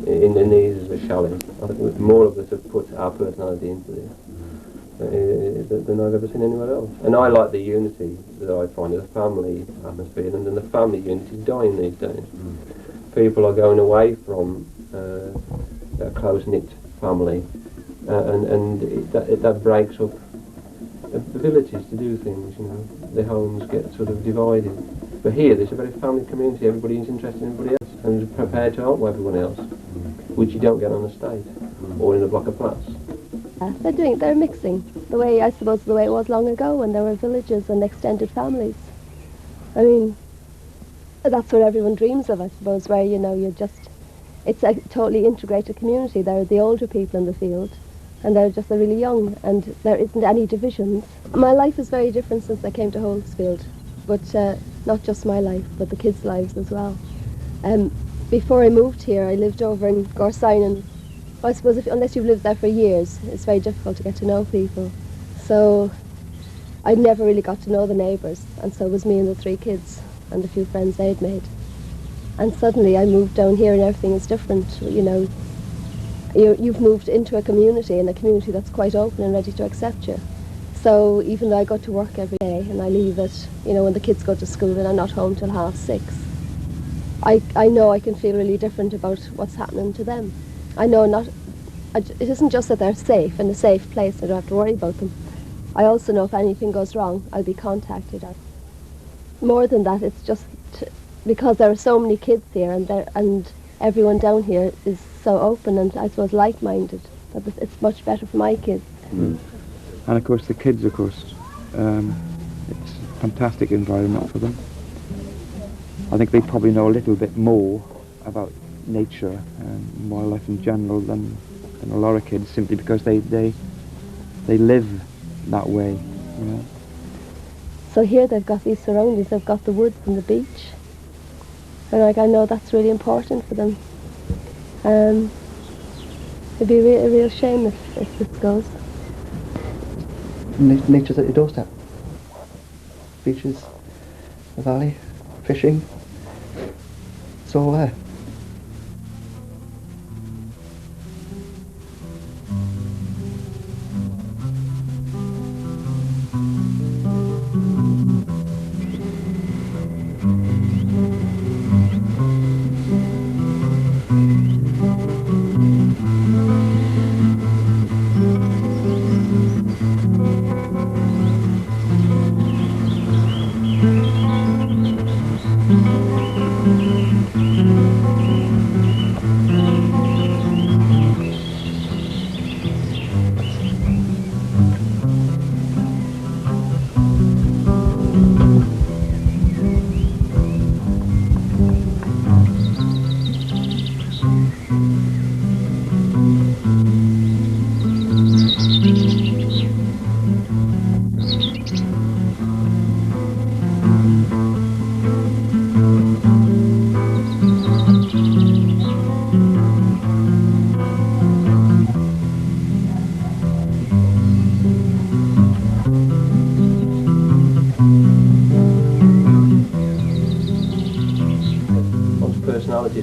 in these as a chalet. I think more of us have put our personality into this than I've ever seen anywhere else. And I like the unity that I find in the family atmosphere, and the family unity is dying these days. People are going away from a close-knit family, and that breaks up abilities to do things, you know. The homes get sort of divided. But here, there's a very family community. Everybody is interested in everybody else and is prepared to help everyone else, which you don't get on a estate or in a block of flats. They're mixing the way it was long ago when there were villages and extended families. I mean, that's what everyone dreams of, I suppose, where, you know, it's a totally integrated community. There are the older people in the field, and they're just really young, and there isn't any divisions. My life is very different since I came to Holtsfield, but not just my life, but the kids' lives as well. Before I moved here, I lived over in Gower, and I suppose unless you've lived there for years, it's very difficult to get to know people. So I never really got to know the neighbours, and so it was me and the 3 kids and a few friends they'd made. And suddenly I moved down here and everything is different, you know. You've moved into a community, and a community that's quite open and ready to accept you. So even though I go to work every day and I leave it, you know, when the kids go to school and I'm not home till 6:30, I know I can feel really different about what's happening to them. I know it isn't just that they're safe in a safe place, I don't have to worry about them. I also know if anything goes wrong, I'll be contacted. More than that, it's just because there are so many kids here, and everyone down here is so open and I suppose like-minded, that it's much better for my kids. And of course the kids, it's a fantastic environment for them. I think they probably know a little bit more about nature and wildlife in general than a lot of kids, simply because they live that way, you know. So here they've got these surroundings, they've got the woods and the beach, and I know that's really important for them. It'd be a real shame if this goes. Nature's at your doorstep. Beaches, the valley, fishing, it's all there.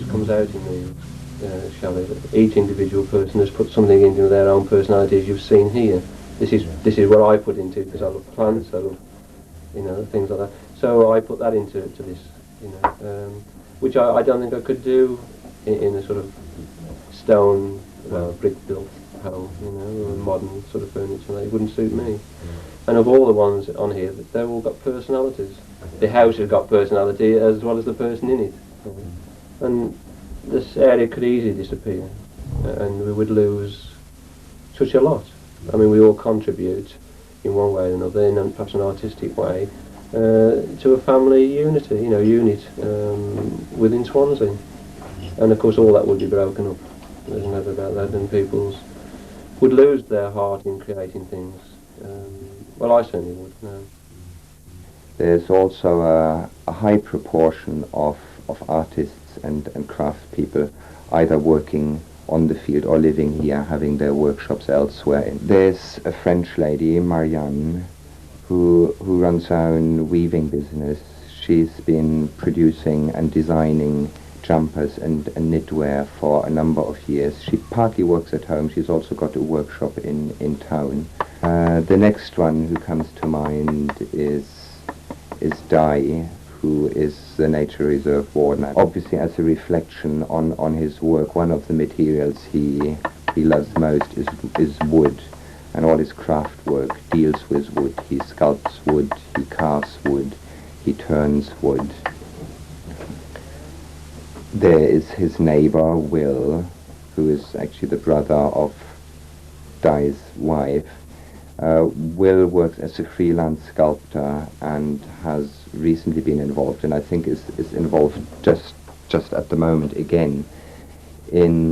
Comes out in the chalet. Each individual person has put something into their own personality, as you've seen here. This is what I put into, because I love plants, I love, you know, things like that. So I put that into this, you know, which I don't think I could do in a sort of stone, brick-built home, you know, or modern sort of furniture. It wouldn't suit me. And of all the ones on here, they've all got personalities. The house has got personality as well as the person in it. And this area could easily disappear, and we would lose such a lot. I mean, we all contribute in one way or another, in perhaps an artistic way, to a family unity, you know, unit within Swansea. And of course all that would be broken up, there's no doubt about that, and people would lose their heart in creating things. Well, I certainly would, no. There's also a high proportion of artists and craftspeople either working on the field or living here, having their workshops elsewhere. There's a French lady, Marianne, who runs her own weaving business. She's been producing and designing jumpers and knitwear for a number of years. She partly works at home. She's also got a workshop in town. The next one who comes to mind is Di, who is the nature reserve warden. Obviously, as a reflection on his work, one of the materials he loves most is wood, and all his craft work deals with wood. He sculpts wood, he carves wood, he turns wood. There is his neighbour, Will, who is actually the brother of Di's wife. Will works as a freelance sculptor and has recently been involved, and I think is involved just at the moment again in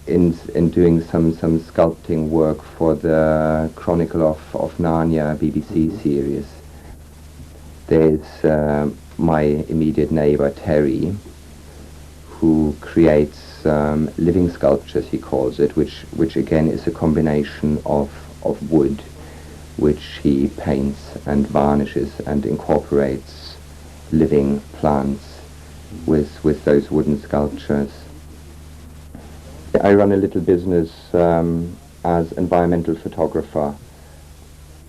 doing some sculpting work for the Chronicle of Narnia BBC series. There's my immediate neighbour Terry, who creates living sculptures, he calls it, which again is a combination of wood, which he paints and varnishes and incorporates living plants with those wooden sculptures. I run a little business as environmental photographer,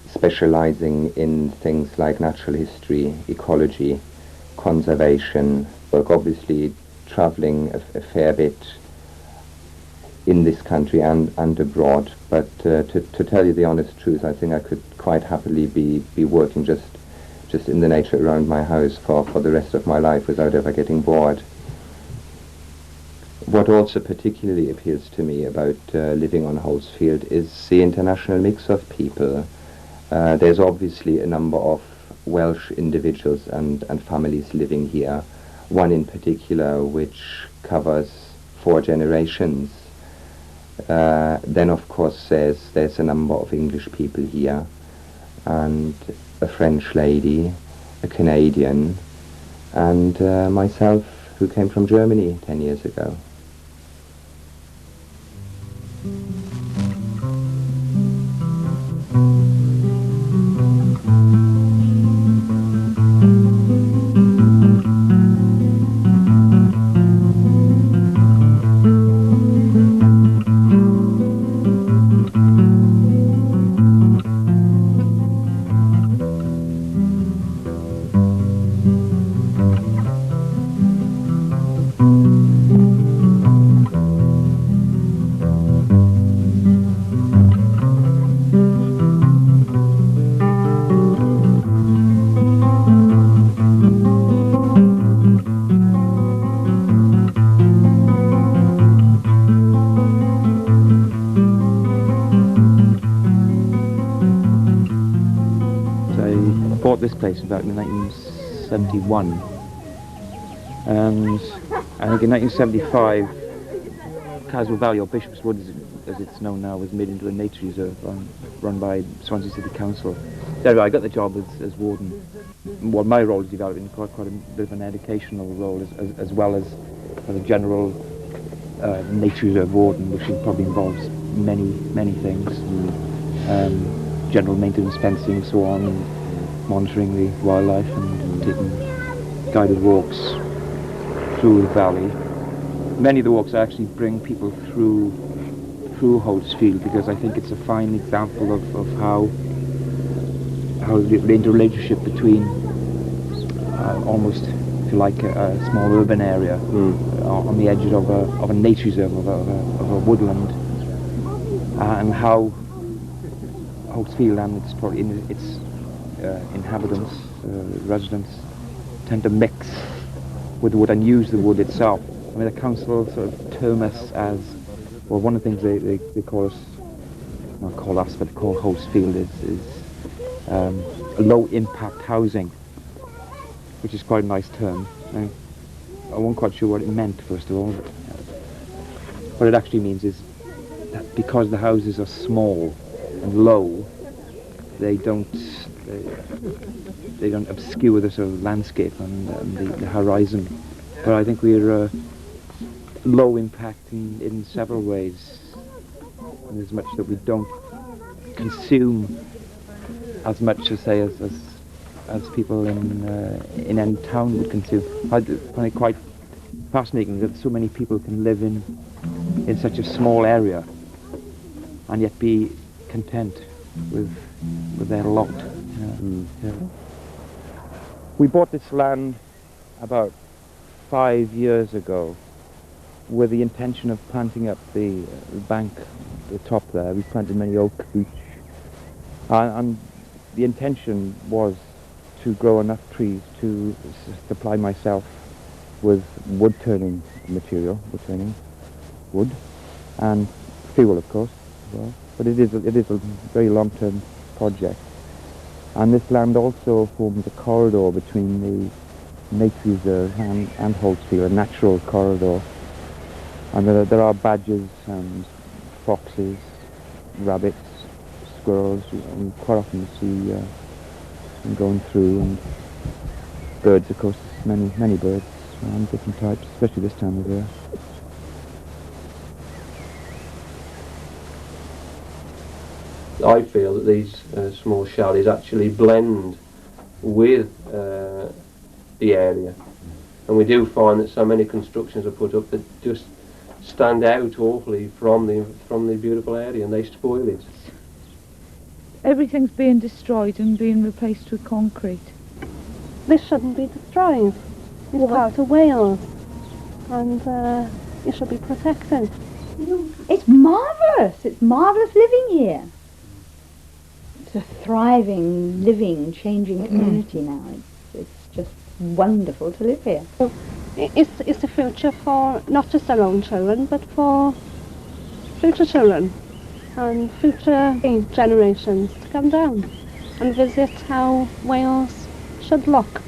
specializing in things like natural history, ecology, conservation. Work obviously traveling a fair bit in this country and abroad, but to tell you the honest truth, I think I could quite happily be working just in the nature around my house for the rest of my life without ever getting bored. What also particularly appeals to me about living on Holtsfield is the international mix of people. There's obviously a number of Welsh individuals and families living here, one in particular which covers 4 generations. Then of course there's a number of English people here, and a French lady, a Canadian, and myself, who came from Germany 10 years ago. This place about in 1971, and I think in 1975 Caswell Valley, or Bishop's Wood as it's known now, was made into a nature reserve run by Swansea City Council. So I got the job as warden. Well, my role is developing quite a bit of an educational role as well as a general nature reserve warden, which probably involves many things, general maintenance, fencing, and so on, and monitoring the wildlife and taking guided walks through the valley. Many of the walks actually bring people through Holtsfield, because I think it's a fine example of how the interrelationship between almost, if you like, a small urban area on the edges of a nature reserve, of a woodland, and how Holtsfield and its inhabitants, residents, tend to mix with the wood and use the wood itself. I mean, the council sort of term us as, well, one of the things they call us, not call us, but call Holtsfield is low impact housing, which is quite a nice term. Now, I wasn't quite sure what it meant, first of all. What it actually means is that because the houses are small and low, they don't obscure the sort of landscape and the horizon. But I think we're low impact in several ways, in as much that we don't consume as much as, say, as as people in end town would consume. I find it quite fascinating that so many people can live in such a small area and yet be content with their lot. Yeah. We bought this land about 5 years ago with the intention of planting up the bank, the top there. We planted many oak, beech, and the intention was to grow enough trees to supply myself with wood turning material, wood, and fuel, of course, as well. But it is a very long-term project. And this land also forms a corridor between the nature reserve and Holtsfield, a natural corridor. And there are badgers and foxes, rabbits, squirrels, and quite often you see them going through, and birds, of course, many birds, different types, especially this time of year. I feel that these small chalets actually blend with the area, and we do find that so many constructions are put up that just stand out awfully from the beautiful area, and they spoil it. Everything's being destroyed and being replaced with concrete. This shouldn't be destroyed. It's part of Wales, and it should be protected. It's marvellous. It's marvellous living here. It's a thriving, living, changing community now. It's just wonderful to live here. It's a future for not just our own children, but for future children and future generations to come down and visit how Wales should look.